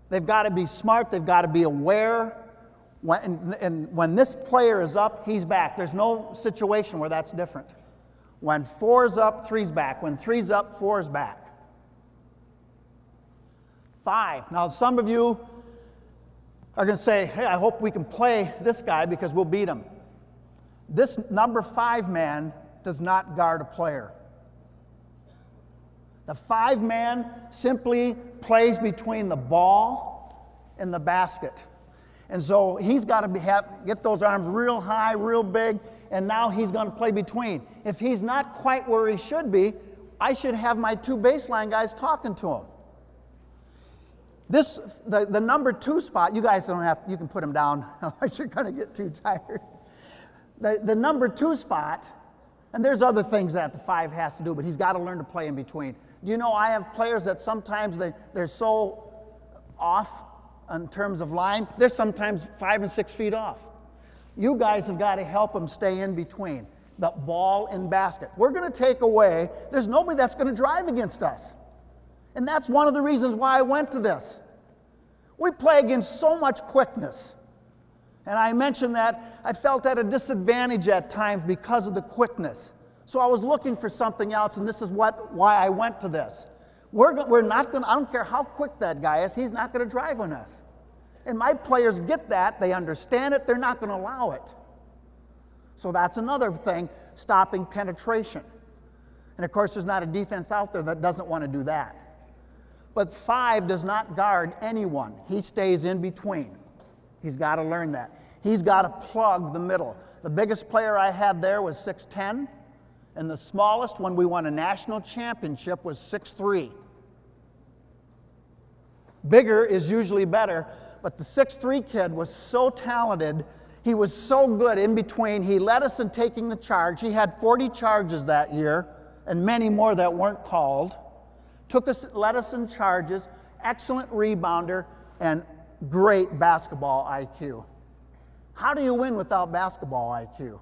They've got to be smart. They've got to be aware. When this player is up, he's back. There's no situation where that's different. When 4's up, 3's back. When 3's up, 4's back. 5. Now, some of you are going to say, hey, I hope we can play this guy because we'll beat him. This number 5 man does not guard a player. The 5 man simply plays between the ball and the basket. And so he's got to get those arms real high, real big, and now he's going to play between. If he's not quite where he should be, I should have my 2 baseline guys talking to him. The number 2 spot, you guys don't have, you can put him down, otherwise you're going to get too tired. The number 2 spot, and there's other things that the 5 has to do, but he's got to learn to play in between. Do you know I have players that sometimes they're so off in terms of line, they're sometimes 5 and 6 feet off. You guys have got to help them stay in between, the ball and basket. We're going to take away, there's nobody that's going to drive against us. And that's one of the reasons why I went to this. We play against so much quickness. And I mentioned that I felt at a disadvantage at times because of the quickness. So I was looking for something else, and this is why I went to this. We're not going to, I don't care how quick that guy is, he's not going to drive on us. And my players get that, they understand it, they're not going to allow it. So that's another thing, stopping penetration. And of course, there's not a defense out there that doesn't want to do that. But 5 does not guard anyone. He stays in between. He's got to learn that. He's got to plug the middle. The biggest player I had there was 6'10", and the smallest when we won a national championship was 6'3". Bigger is usually better, but the 6'3" kid was so talented. He was so good in between. He led us in taking the charge. He had 40 charges that year, and many more that weren't called. Led us in charges, excellent rebounder, and great basketball IQ. How do you win without basketball IQ?